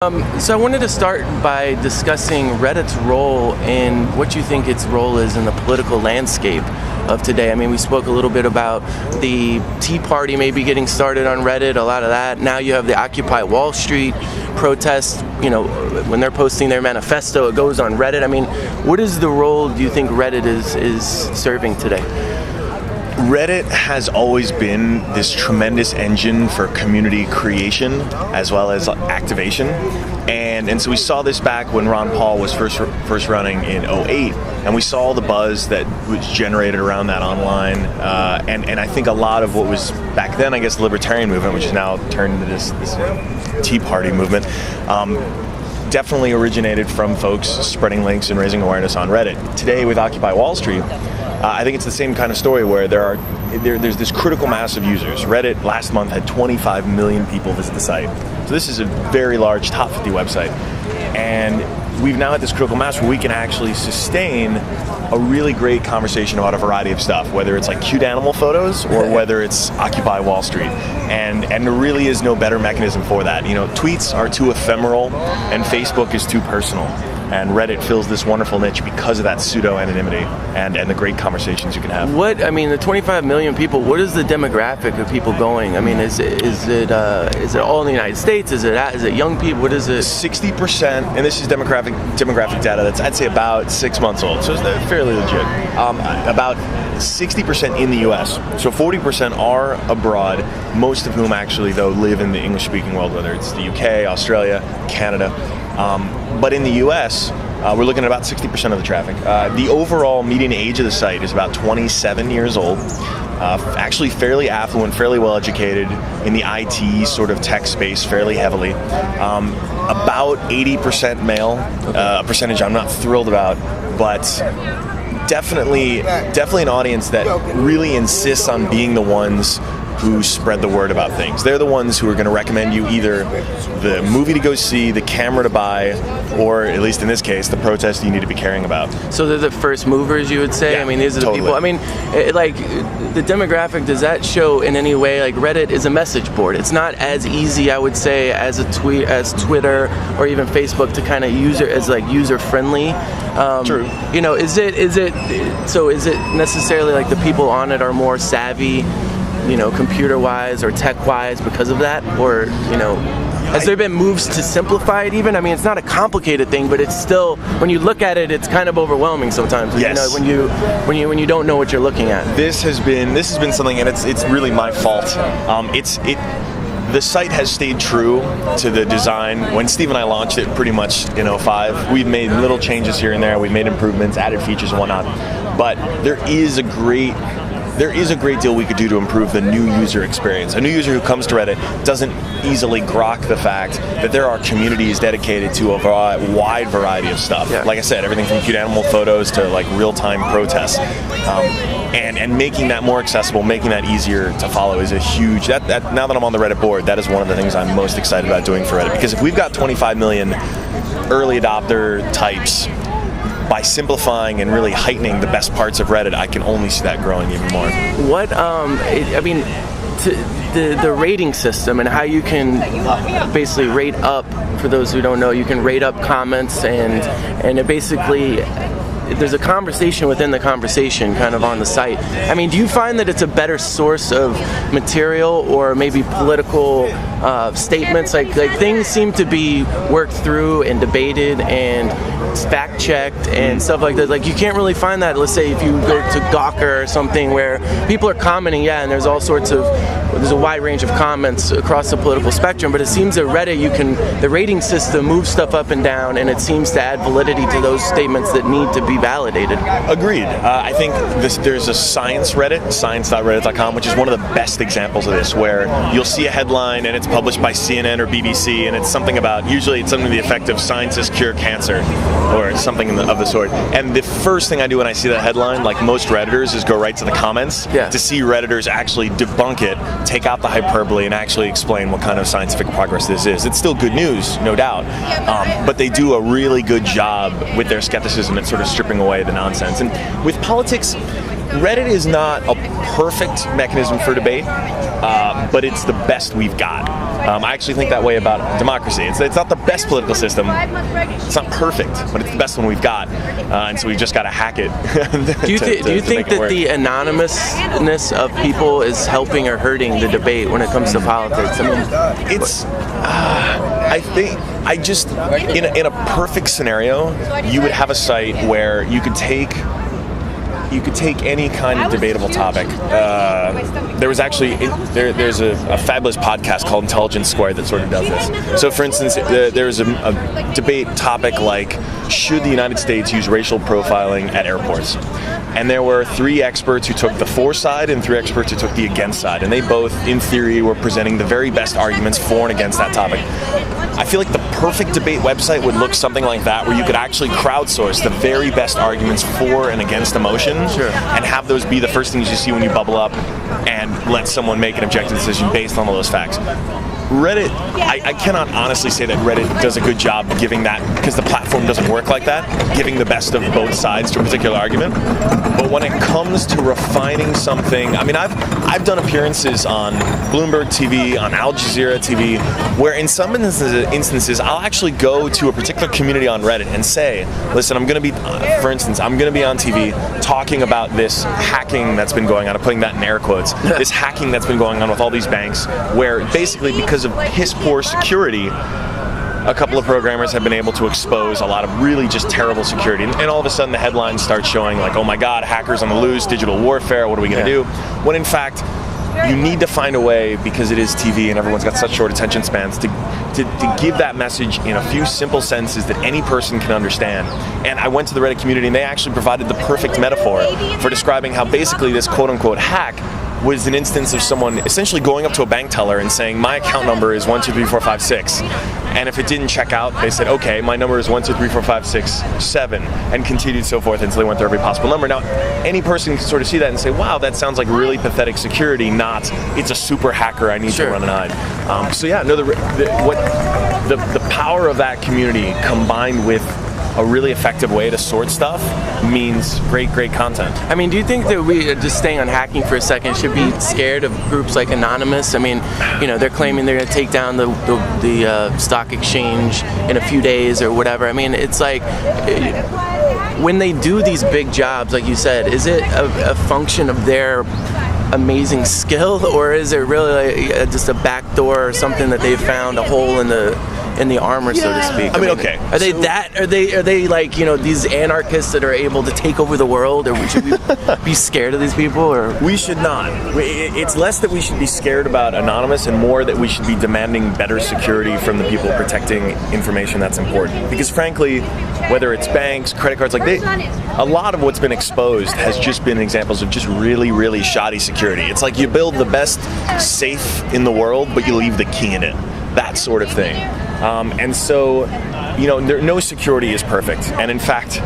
So I wanted to start by discussing Reddit's role in what you think its role is in the political landscape of today. I mean, we spoke a little bit about the Tea Party maybe getting started on Reddit, a lot of that. Now you have the Occupy Wall Street protests, you know, when they're posting their manifesto, it goes on Reddit. I mean, what is the role do you think Reddit is serving today? Reddit has always been this tremendous engine for community creation as well as activation, and so we saw this back when Ron Paul was first running in '08, and we saw the buzz that was generated around that online, and I think a lot of what was back then, I guess, the libertarian movement, which has now turned into this Tea Party movement, definitely originated from folks spreading links and raising awareness on Reddit. Today with Occupy Wall Street, I think it's the same kind of story where there's this critical mass of users. Reddit last month had 25 million people visit the site. So this is a very large top 50 website. And we've now had this critical mass where we can actually sustain a really great conversation about a variety of stuff, whether it's like cute animal photos or whether it's Occupy Wall Street. And there really is no better mechanism for that. You know, tweets are too ephemeral and Facebook is too personal. And Reddit fills this wonderful niche because of that pseudo-anonymity and the great conversations you can have. The 25 million people, what is the demographic of people going? I mean, is it all in the United States? Is it young people? What is it? 60%, and this is demographic data that's, I'd say, about 6 months old, so it's fairly legit. About 60% in the US, so 40% are abroad, most of whom actually, though, live in the English-speaking world, whether it's the UK, Australia, Canada. But in the US, we're looking at about 60% of the traffic. The overall median age of the site is about 27 years old. Actually fairly affluent, fairly well educated in the IT sort of tech space fairly heavily. About 80% male, a percentage I'm not thrilled about, but definitely an audience that really insists on being the ones who spread the word about things. They're the ones who are going to recommend you either the movie to go see, the camera to buy, or at least in this case, the protest you need to be caring about. So they're the first movers, you would say? Yeah, I mean, these are totally. the people. I mean, like, the demographic, does that show in any way, like, Reddit is a message board. It's not as easy, I would say, as Twitter or even Facebook to kind of user friendly. True. You know, is it necessarily like the people on it are more savvy, you know, computer-wise or tech-wise because of that? Or, you know, has there been moves to simplify it even? I mean, it's not a complicated thing, but it's still, when you look at it, it's kind of overwhelming sometimes. Yes. You know, when you don't know what you're looking at. This has been something, and it's really my fault. The site has stayed true to the design. When Steve and I launched it pretty much in '05, we've made little changes here and there. We've made improvements, added features and whatnot. But there is a great deal we could do to improve the new user experience. A new user who comes to Reddit doesn't easily grok the fact that there are communities dedicated to a wide variety of stuff. Yeah. Like I said, everything from cute animal photos to like real-time protests. And making that more accessible, making that easier to follow is a huge, now that I'm on the Reddit board, that is one of the things I'm most excited about doing for Reddit. Because if we've got 25 million early adopter types, by simplifying and really heightening the best parts of Reddit, I can only see that growing even more. The rating system and how you can basically rate up, for those who don't know, you can rate up comments and it basically, there's a conversation within the conversation kind of on the site. I mean, do you find that it's a better source of material or maybe political statements? Like things seem to be worked through and debated and fact-checked and stuff like that. Like, you can't really find that, let's say, if you go to Gawker or something where people are commenting, and there's all sorts of, there's a wide range of comments across the political spectrum, but it seems that Reddit, the rating system moves stuff up and down, and it seems to add validity to those statements that need to be validated. Agreed. I think there's a science Reddit, science.reddit.com, which is one of the best examples of this, where you'll see a headline and it's published by CNN or BBC, and it's something about, usually it's something to the effect of scientists cure cancer, or something of the sort. And the first thing I do when I see that headline, like most Redditors, is go right to the comments to see Redditors actually debunk it, take out the hyperbole, and actually explain what kind of scientific progress this is. It's still good news, no doubt, but they do a really good job with their skepticism at sort of stripping away the nonsense. And with politics, Reddit is not a perfect mechanism for debate, but it's the best we've got. I actually think that way about democracy. It's not the best political system. It's not perfect, but it's the best one we've got, and so we've just got to hack it. Do you think that the anonymousness of people is helping or hurting the debate when it comes to politics? I mean, it's. I think in a perfect scenario, you would have a site where you could take any kind of debatable topic. There's a fabulous podcast called Intelligence Squared that sort of does this. So, for instance, there's a debate topic like, should the United States use racial profiling at airports? And there were 3 experts who took the for side and 3 experts who took the against side. And they both, in theory, were presenting the very best arguments for and against that topic. I feel like the perfect debate website would look something like that, where you could actually crowdsource the very best arguments for and against a motion, and have those be the first things you see when you bubble up, and let someone make an objective decision based on all those facts. Reddit, I cannot honestly say that Reddit does a good job giving that, because the platform doesn't work like that, giving the best of both sides to a particular argument. But when it comes to refining something, I mean, I've done appearances on Bloomberg TV, on Al Jazeera TV, where in some instances I'll actually go to a particular community on Reddit and say, listen, I'm going to be, for instance, I'm going to be on TV talking about this hacking that's been going on, I'm putting that in air quotes, this hacking that's been going on with all these banks, where basically because of piss poor security, a couple of programmers have been able to expose a lot of really just terrible security. And all of a sudden the headlines start showing like, oh my God, hackers on the loose, digital warfare, what are we going to do? When in fact, you need to find a way, because it is TV and everyone's got such short attention spans, to give that message in a few simple sentences that any person can understand. And I went to the Reddit community and they actually provided the perfect metaphor for describing how basically this quote-unquote hack was an instance of someone essentially going up to a bank teller and saying, my account number is 1234567. And if it didn't check out, they said, okay, my number is 1234567, and continued so forth until they went through every possible number. Now, any person can sort of see that and say, wow, that sounds like really pathetic security, not it's a super hacker I need to run and hide. So yeah, no, the power of that community combined with a really effective way to sort stuff means great content. I mean, do you think that we, just staying on hacking for a second, should be scared of groups like Anonymous? I mean, you know, they're claiming they're going to take down the stock exchange in a few days or whatever. I mean, it's like, when they do these big jobs, like you said, is it a function of their amazing skill, or is it really just a backdoor or something that they've found a hole in the armor, so to speak? I mean, okay. Are they like, you know, these anarchists that are able to take over the world, or should we be scared of these people? Or we should not. It's less that we should be scared about Anonymous and more that we should be demanding better security from the people protecting information that's important. Because frankly, whether it's banks, credit cards, like a lot of what's been exposed has just been examples of just really shoddy security. It's like you build the best safe in the world, but you leave the key in it. That sort of thing. And so, you know, no security is perfect. And in fact,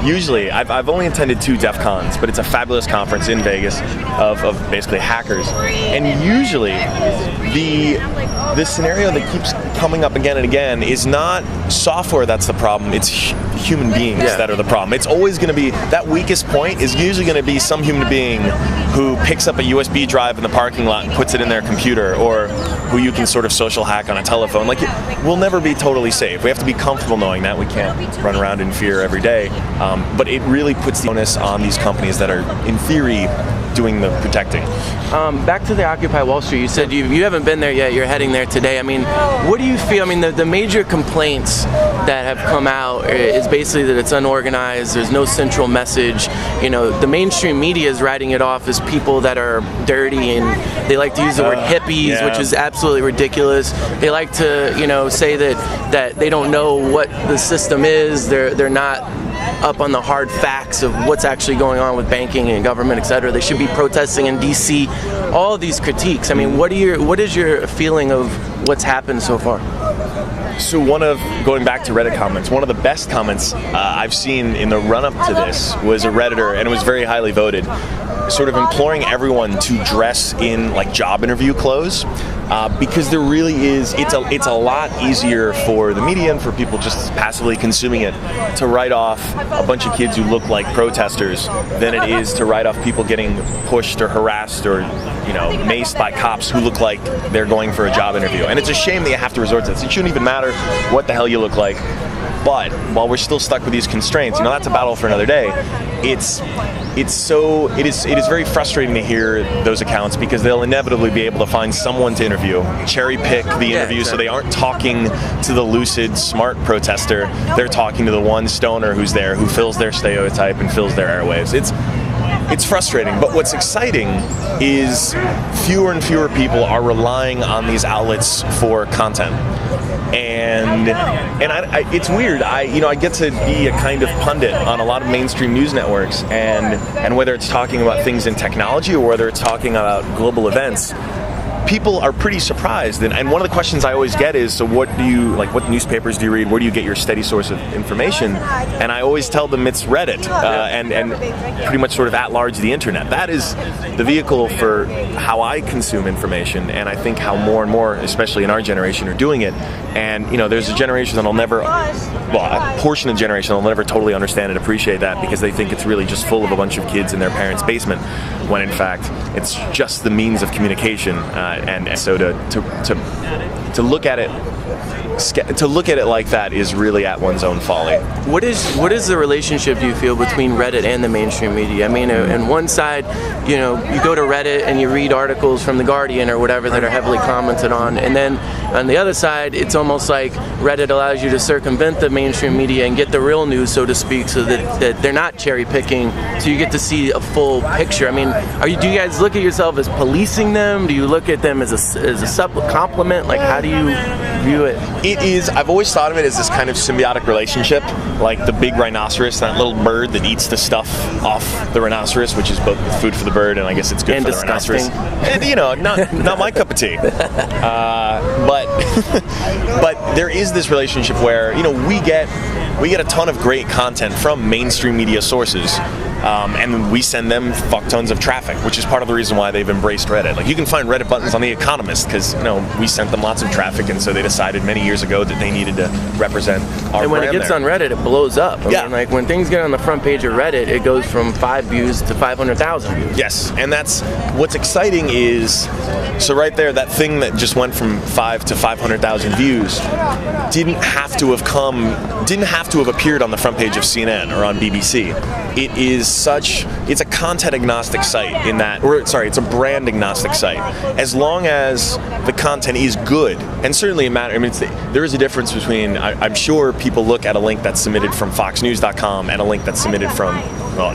usually, I've only attended 2 DEF CONs, but it's a fabulous conference in Vegas of basically hackers. And usually, the scenario that keeps coming up again and again is not software that's the problem, it's human beings that are the problem. It's always going to be, that weakest point is usually going to be some human being who picks up a USB drive in the parking lot and puts it in their computer, or who you can sort of social hack on a telephone. Like, we'll never be totally safe. We have to be comfortable knowing that. We can't run around in fear every day. But it really puts the onus on these companies that are, in theory, doing the protecting. Back to the Occupy Wall Street, you said you haven't been there yet, you're heading there today. I mean, what do you feel? I mean, the major complaints that have come out is basically that it's unorganized, there's no central message. You know, the mainstream media is writing it off as people that are dirty, and they like to use the word hippies, which is absolutely ridiculous. They like to, you know, say that they don't know what the system is, they're not up on the hard facts of what's actually going on with banking and government, etc. They should be protesting in DC. All of these critiques. I mean, what is your feeling of what's happened so far? So going back to Reddit comments, one of the best comments I've seen in the run-up to this was a Redditor, and it was very highly voted, sort of imploring everyone to dress in like job interview clothes. because there really is, it's a lot easier for the media and for people just passively consuming it to write off a bunch of kids who look like protesters than it is to write off people getting pushed or harassed or maced by cops who look like they're going for a job interview. And it's a shame that you have to resort to this. It shouldn't even matter what the hell you look like. But while we're still stuck with these constraints, that's a battle for another day. It is very frustrating to hear those accounts because they'll inevitably be able to find someone to interview, cherry pick the interview, so they aren't talking to the lucid, smart protester. They're talking to the one stoner who's there, who fills their stereotype and fills their airwaves. It's frustrating, but what's exciting is fewer and fewer people are relying on these outlets for content. And it's weird. I get to be a kind of pundit on a lot of mainstream news networks, and whether it's talking about things in technology or whether it's talking about global events, people are pretty surprised. And one of the questions I always get is, so what newspapers do you read? Where do you get your steady source of information? And I always tell them it's Reddit and pretty much sort of at large the internet. That is the vehicle for how I consume information, and I think how more and more, especially in our generation, are doing it. And there's a generation that'll never, a portion of the generation that'll never totally understand and appreciate that because they think it's really just full of a bunch of kids in their parents' basement, when in fact it's just the means of communication. And so to look at it like that is really at one's own folly. What is the relationship, do you feel, between Reddit and the mainstream media? I mean, on one side, you go to Reddit and you read articles from The Guardian or whatever that are heavily commented on, and then on the other side, it's almost like Reddit allows you to circumvent the mainstream media and get the real news, so to speak, so that they're not cherry picking, so you get to see a full picture. I mean, do you guys look at yourself as policing them? Do you look at them as a complement? Like, how do you view it? I've always thought of it as this kind of symbiotic relationship, like the big rhinoceros, that little bird that eats the stuff off the rhinoceros, which is both food for the bird and I guess it's good and for disgusting. The rhinoceros. Not my cup of tea. But there is this relationship where we get a ton of great content from mainstream media sources. And we send them fuck tons of traffic, which is part of the reason why they've embraced Reddit. Like, you can find Reddit buttons on The Economist because we sent them lots of traffic, and so they decided many years ago that they needed to represent our And when brand it gets there. on Reddit, it blows up. I mean, like, when things get on the front page of Reddit, it goes from 5 views to 500,000 views. Yes, and that's what's exciting is, so right there, that thing that just went from 5 to 500,000 views didn't have to have appeared on the front page of CNN or on BBC. It's a content agnostic site it's a brand agnostic site. As long as the content is good, and certainly there is a difference between, I'm sure people look at a link that's submitted from foxnews.com and a link that's submitted from,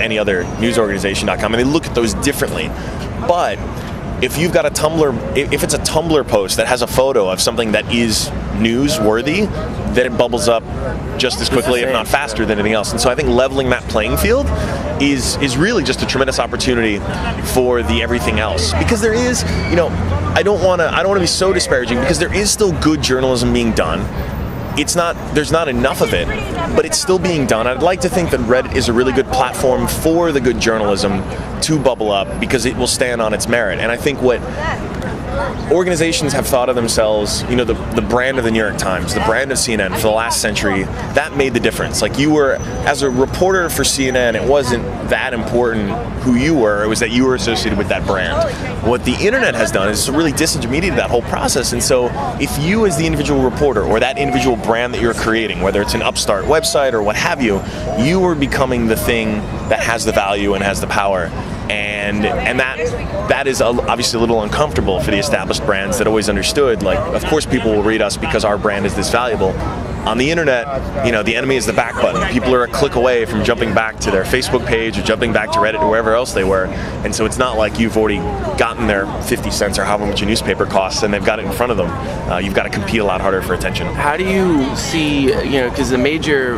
any other news organization.com, and they look at those differently. But if you've got if it's a Tumblr post that has a photo of something that is newsworthy, then it bubbles up just as quickly, if not faster, than anything else. And so I think leveling that playing field is really just a tremendous opportunity for the everything else. Because there is, I don't want to be so disparaging, because there is still good journalism being done. There's not enough of it, but it's still being done. I'd like to think that Reddit is a really good platform for the good journalism to bubble up, because it will stand on its merit. And I think what organizations have thought of themselves, the brand of the New York Times, the brand of CNN for the last century, that made the difference. Like, you were, as a reporter for CNN, it wasn't that important who you were, it was that you were associated with that brand. What the internet has done is really disintermediated that whole process, and so if you as the individual reporter, or that individual brand that you're creating, whether it's an upstart website or what have you, you are becoming the thing that has the value and has the power. And that is obviously a little uncomfortable for the established brands that always understood, like, of course people will read us because our brand is this valuable. On the internet, the enemy is the back button. People are a click away from jumping back to their Facebook page or jumping back to Reddit or wherever else they were. And so it's not like you've already gotten their 50 cents or however much a newspaper costs and they've got it in front of them. You've got to compete a lot harder for attention. How do you see, because the major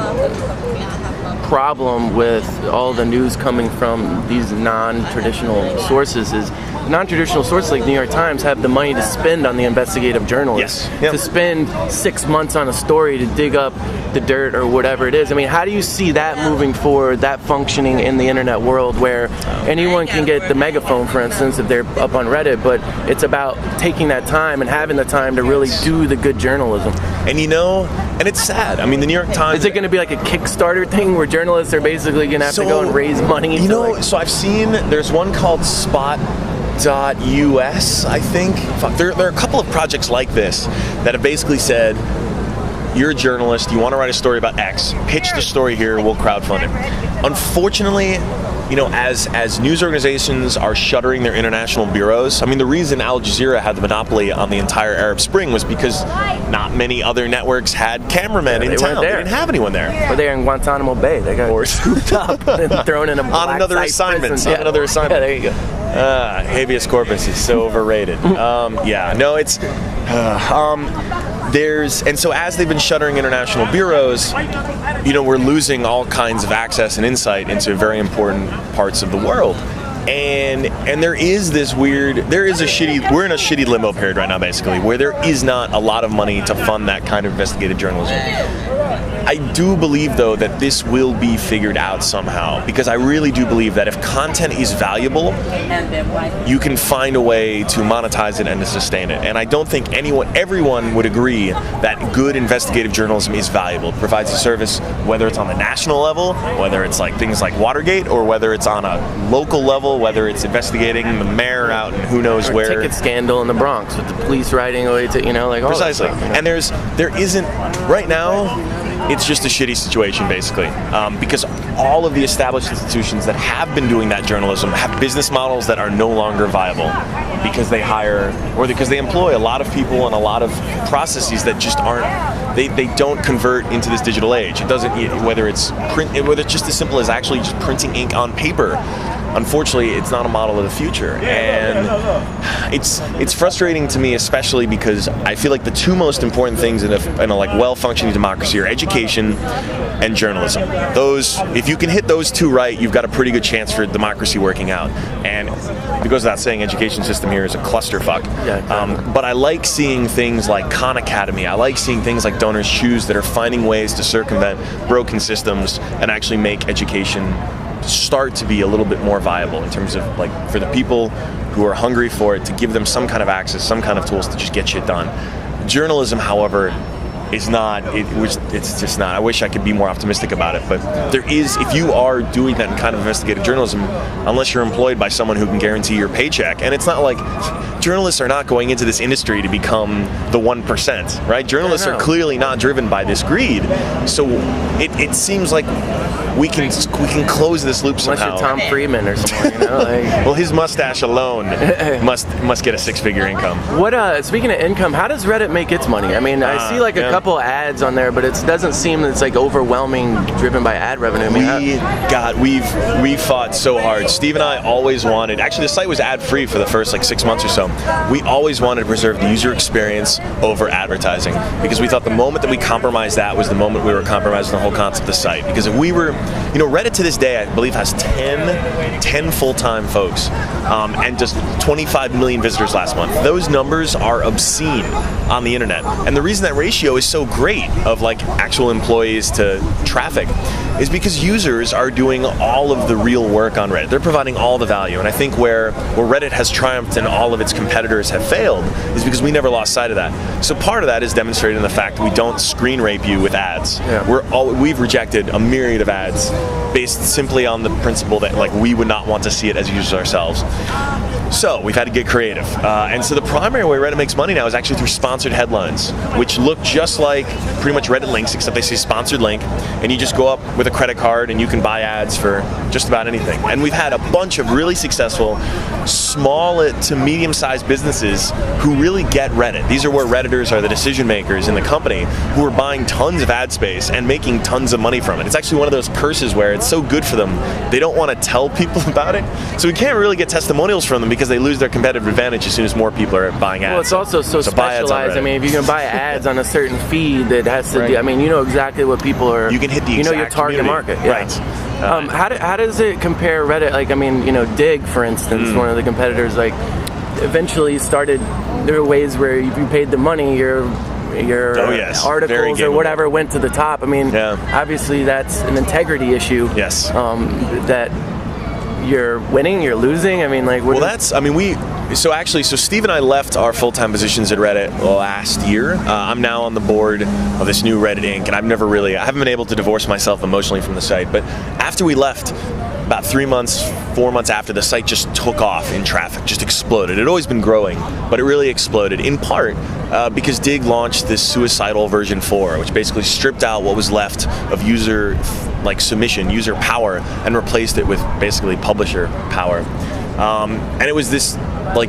problem with all the news coming from these non-traditional sources is non-traditional sources like New York Times have the money to spend on the investigative journalists. Yes. Yep. To spend 6 months on a story to dig up the dirt or whatever it is. I mean, how do you see that moving forward, that functioning in the internet world where anyone can get the megaphone, for instance, if they're up on Reddit, but it's about taking that time and having the time to really do the good journalism. And and it's sad. I mean, the New York Times... Is it going to be like a Kickstarter thing where journalists are basically going to have to go and raise money? So I've seen, there's one called Spot.us, I think. There are a couple of projects like this that have basically said, you're a journalist, you want to write a story about X, pitch the story here, we'll crowdfund it. Unfortunately, as news organizations are shuttering their international bureaus, I mean, the reason Al Jazeera had the monopoly on the entire Arab Spring was because not many other networks had cameramen in town. They didn't have anyone there. Or they're in Guantanamo Bay. They got scooped up and thrown in a black on another assignment. Yeah, there you go. Habeas corpus is so overrated. And so as they've been shuttering international bureaus, we're losing all kinds of access and insight into very important parts of the world. And we're in a shitty limbo period right now, basically, where there is not a lot of money to fund that kind of investigative journalism. I do believe, though, that this will be figured out somehow, because I really do believe that if content is valuable, you can find a way to monetize it and to sustain it. And I don't think everyone would agree that good investigative journalism is valuable. It provides a service, whether it's on the national level, whether it's like things like Watergate, or whether it's on a local level, whether it's investigating the mayor out in who knows where. Ticket scandal in the Bronx with the police riding away to, all precisely. That stuff, And there isn't right now. It's just a shitty situation, basically, because all of the established institutions that have been doing that journalism have business models that are no longer viable because they hire or because they employ a lot of people and a lot of processes that just aren't. They don't convert into this digital age. It doesn't, whether it's just as simple as actually just printing ink on paper. Unfortunately, it's not a model of the future, and it's frustrating to me, especially because I feel like the two most important things in a well-functioning democracy are education and journalism. If you can hit those two right, you've got a pretty good chance for democracy working out. And it goes without saying, education system here is a clusterfuck. But I like seeing things like Khan Academy. I like seeing things like Donors Choose that are finding ways to circumvent broken systems and actually make education start to be a little bit more viable in terms of for the people who are hungry for it, to give them some kind of access, some kind of tools to just get shit done. Journalism, however, is not. It's just not. I wish I could be more optimistic about it, but there is. If you are doing that kind of investigative journalism, unless you're employed by someone who can guarantee your paycheck, and it's not like journalists are not going into this industry to become the 1%, right? Journalists are clearly not driven by this greed, so it seems like we can close this loop somehow. Unless you're Tom Friedman or something, Well, his mustache alone must get a six-figure income. Speaking of income, how does Reddit make its money? I mean, I see a couple ads on there, but it doesn't seem that it's overwhelming, driven by ad revenue. I mean, we fought so hard. Steve and I always wanted. Actually, the site was ad-free for the first 6 months or so. We always wanted to preserve the user experience over advertising, because we thought the moment that we compromised that was the moment we were compromising the whole concept of the site. Because if we were, Reddit to this day, I believe, has 10 full-time folks, and just 25 million visitors last month. Those numbers are obscene on the internet, and the reason that ratio is so great of actual employees to traffic is because users are doing all of the real work on Reddit. They're providing all the value, and I think where Reddit has triumphed and all of its competitors have failed is because we never lost sight of that. So part of that is demonstrated in the fact that we don't screen rape you with ads. Yeah. We've rejected a myriad of ads based simply on the principle that we would not want to see it as users ourselves. So we've had to get creative, and so the primary way Reddit makes money now is actually through sponsored headlines, which look just like pretty much Reddit links, except they say sponsored link, and you just go up with a credit card and you can buy ads for just about anything. And we've had a bunch of really successful small to medium-sized businesses who really get Reddit. These are where Redditors are the decision makers in the company, who are buying tons of ad space and making tons of money from it. It's actually one of those curses niches where it's so good for them, they don't want to tell people about it. So we can't really get testimonials from them because they lose their competitive advantage as soon as more people are buying ads. Well, it's also so specialized. I mean, if you can buy ads on a certain feed that has to do, I mean, you know exactly what people are. You can hit the exact your target community. market. Yeah. Right. How does it compare Reddit? Like, I mean, you know, Dig, for instance, one of the competitors, like, eventually started. There are ways where if you paid the money, your articles or whatever went to the top. I mean, obviously that's an integrity issue. Yes. That you're winning, you're losing. I mean, like, So Steve and I left our full-time positions at Reddit last year. I'm now on the board of this new Reddit Inc., and I haven't been able to divorce myself emotionally from the site. But after we left, about 4 months after, the site just took off in traffic, just exploded. It had always been growing, but it really exploded, in part because Dig launched this suicidal version 4, which basically stripped out what was left of user submission, user power, and replaced it with basically publisher power. And it was this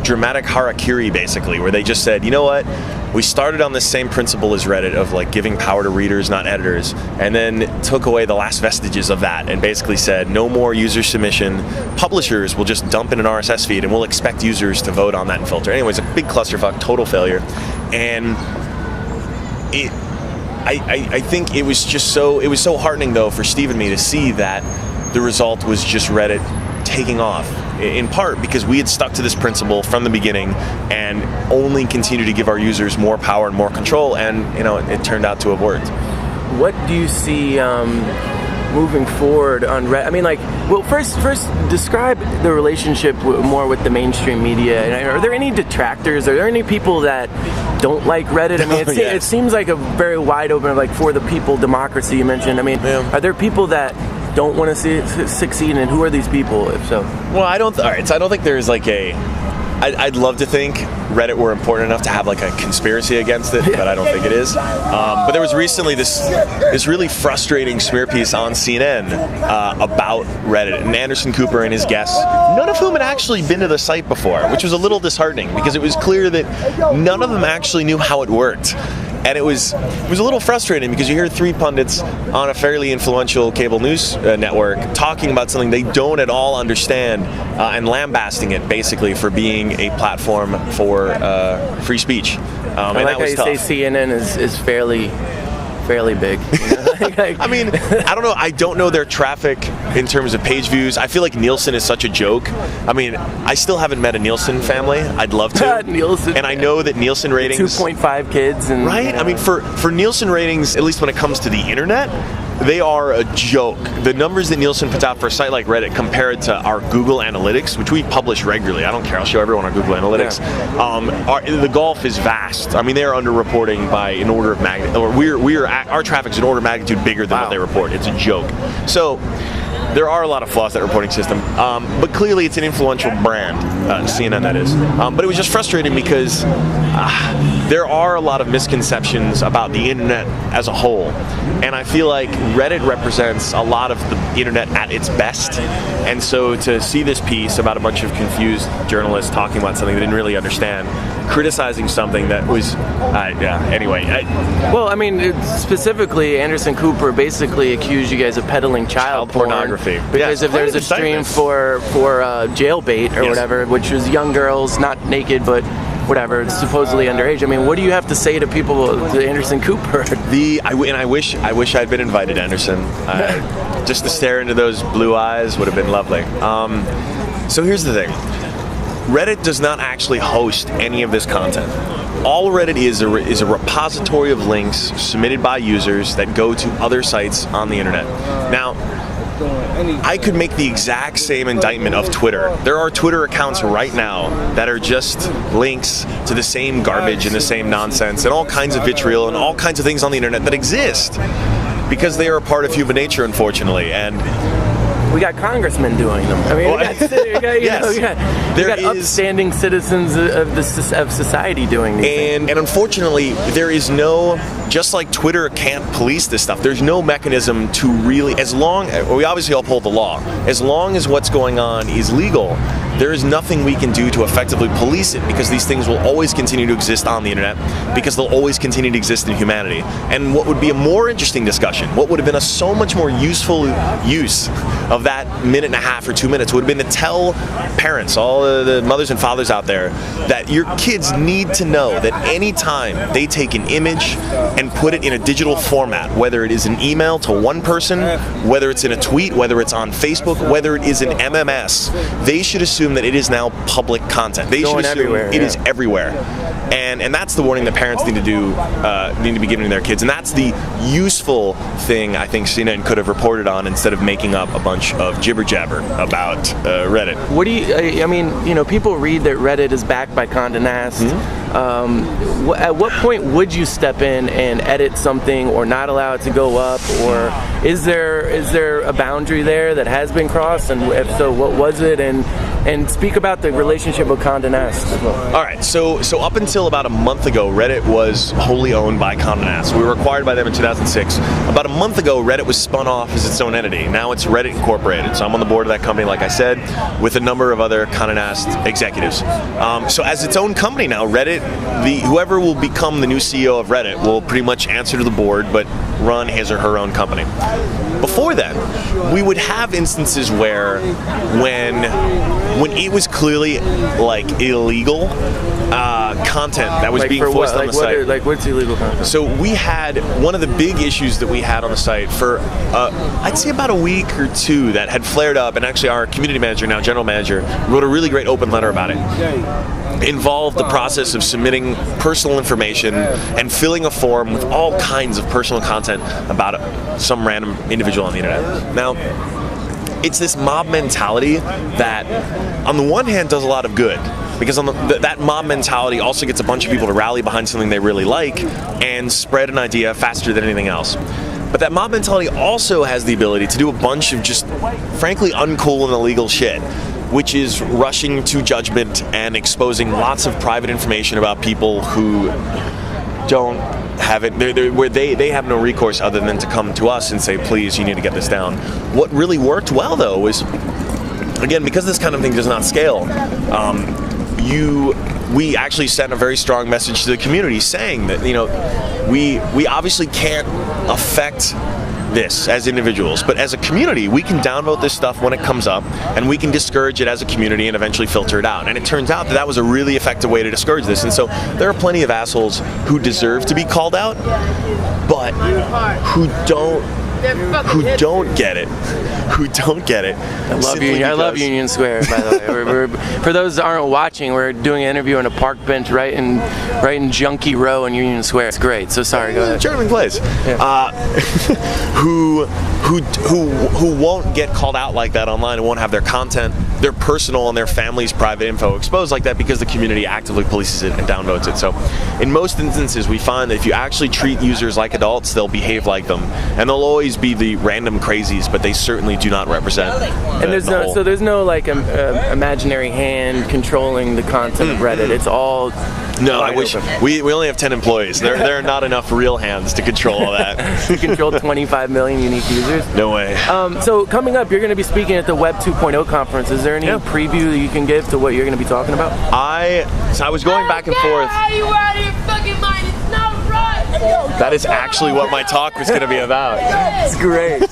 dramatic harakiri, basically, where they just said, you know what, we started on this same principle as Reddit of giving power to readers, not editors, and then took away the last vestiges of that and basically said no more user submission. Publishers will just dump in an RSS feed and we'll expect users to vote on that and filter. Anyways, a big clusterfuck, total failure. And I think it was so heartening, though, for Steve and me to see that the result was just Reddit taking off, in part because we had stuck to this principle from the beginning and only continue to give our users more power and more control, and it turned out to have worked. What do you see moving forward on Reddit? I mean, first describe the relationship more with the mainstream media. And are there any detractors? Are there any people that don't like Reddit? I mean, it seems like a very wide open, for the people democracy you mentioned. I mean, are there people that don't want to see it succeed, and who are these people, if so? Well, I don't think there's I'd love to think Reddit were important enough to have a conspiracy against it, but I don't think it is. But there was recently this really frustrating smear piece on CNN about Reddit, and Anderson Cooper and his guests, none of whom had actually been to the site before, which was a little disheartening because it was clear that none of them actually knew how it worked. And it was a little frustrating because you hear 3 pundits on a fairly influential cable news network talking about something they don't at all understand and lambasting it basically for being a platform for free speech. I like how you say CNN is fairly big. I mean, I don't know. I don't know their traffic in terms of page views. I feel like Nielsen is such a joke. I mean, I still haven't met a Nielsen family. I'd love to. Nielsen. And I know that Nielsen ratings... 2.5 kids. And, right? I mean, for Nielsen ratings, at least when it comes to the internet, they are a joke. The numbers that Nielsen puts out for a site like Reddit compared to our Google Analytics, which we publish regularly. I don't care. I'll show everyone our Google Analytics. The gulf is vast. I mean, they are underreporting by an order of magnitude. Or our traffic's an order of magnitude bigger than what they report. It's a joke. So there are a lot of flaws in that reporting system, but clearly it's an influential brand, CNN that is. But it was just frustrating because there are a lot of misconceptions about the internet as a whole, and I feel like Reddit represents a lot of the internet at its best. And so to see this piece about a bunch of confused journalists talking about something they didn't really understand, criticizing something that was, anyway. Well, I mean, specifically, Anderson Cooper basically accused you guys of peddling child pornography. Because if there's a stream for jailbait or whatever, which was young girls, not naked, but whatever, it's supposedly underage. I mean, what do you have to say to people, to Anderson Cooper? I wish I'd been invited, Anderson. Just to stare into those blue eyes would have been lovely. So here's the thing. Reddit does not actually host any of this content. All Reddit is a repository of links submitted by users that go to other sites on the internet. Now, I could make the exact same indictment of Twitter. There are Twitter accounts right now that are just links to the same garbage and the same nonsense and all kinds of vitriol and all kinds of things on the internet that exist because they are a part of human nature, unfortunately. And we got congressmen doing them. I mean, we got upstanding citizens of society doing these things. And unfortunately, there is no, just like Twitter can't police this stuff, there's no mechanism to really, we obviously uphold the law. As long as what's going on is legal, there is nothing we can do to effectively police it, because these things will always continue to exist on the internet, because they'll always continue to exist in humanity. And what would be a more interesting discussion, what would have been a so much more useful use of that minute and a half or 2 minutes, would have been to tell parents, all the mothers and fathers out there, that your kids need to know that anytime they take an image and put it in a digital format, whether it is an email to one person, whether it's in a tweet, whether it's on Facebook, whether it is an MMS, they should assume that it is now public content. They should assume it is everywhere. And that's the warning that parents need to do, need to be giving to their kids. And that's the useful thing I think CNN could have reported on, instead of making up a bunch of jibber jabber about Reddit. What do you, I mean, you know, people read that Reddit is backed by Condé Nast. At what point would you step in and edit something, or not allow it to go up, or is there a boundary there that has been crossed, and if so, what was it? And speak about the relationship with Condé Nast as well. All right, so up until about a month ago, Reddit was wholly owned by Condé Nast. We were acquired by them in 2006. About a month ago, Reddit was spun off as its own entity. Now it's Reddit Incorporated. So I'm on the board of that company, like I said, with a number of other Condé Nast executives. So as its own company now, Reddit, whoever will become the new CEO of Reddit will pretty much answer to the board, but run his or her own company. Before then, we would have instances where when it was clearly like illegal content that was being forced on the site. Like what's illegal content? So we had one of the big issues that we had on the site for I'd say about a week or two that had flared up, and actually our community manager, now general manager, wrote a really great open letter about it. Involved the process of submitting personal information and filling a form with all kinds of personal content about some random individual on the internet. Now, it's this mob mentality that on the one hand does a lot of good, because on that mob mentality also gets a bunch of people to rally behind something they really like and spread an idea faster than anything else. But that mob mentality also has the ability to do a bunch of just frankly uncool and illegal shit, which is rushing to judgment and exposing lots of private information about people who don't have it, where they have no recourse other than to come to us and say, please, you need to get this down. What really worked well, though, was, again, because this kind of thing does not scale, we actually sent a very strong message to the community saying that, you know, we obviously can't affect this as individuals, but as a community we can downvote this stuff when it comes up, and we can discourage it as a community and eventually filter it out. And it turns out that that was a really effective way to discourage this. And so there are plenty of assholes who deserve to be called out, but who don't get it. I love Union Square, by the way. We're, for those that aren't watching, we're doing an interview on a park bench right in Junkie Row in Union Square. It's great. So sorry, go ahead. Charming place. Yeah. Who won't get called out like that online, and won't have their content, their personal and their family's private info exposed like that, because the community actively polices it and downvotes it. So in most instances we find that if you actually treat users like adults, they'll behave like them, and they'll always be the random crazies, but they certainly do not represent and there's no like imaginary hand controlling the content of Reddit. It's all no. I wish we only have 10 employees. There are not enough real hands to control all that. You control 25 million unique users? No way. So coming up, you're going to be speaking at the Web 2.0 conference. Is there any preview that you can give to what you're going to be talking about? I was going back and forth. Are you out of your fucking mind? It's not right. That is actually what my talk was going to be about. It's great.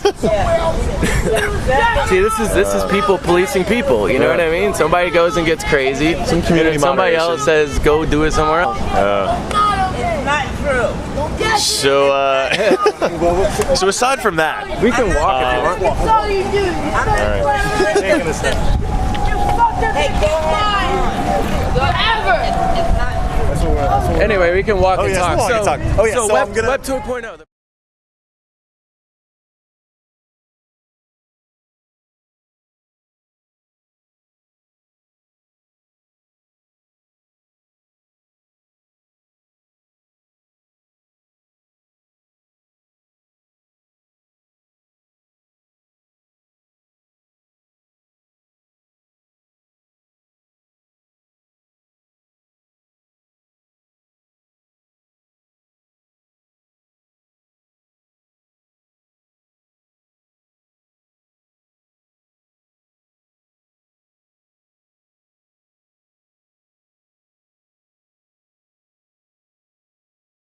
See, this is people policing people. You know what I mean? Somebody goes and gets crazy. Some community somebody moderation. else says go do it somewhere else. Not true. So aside from that, we can walk if you want. That's all you do. Anyway, we can walk and talk. Web 2.0.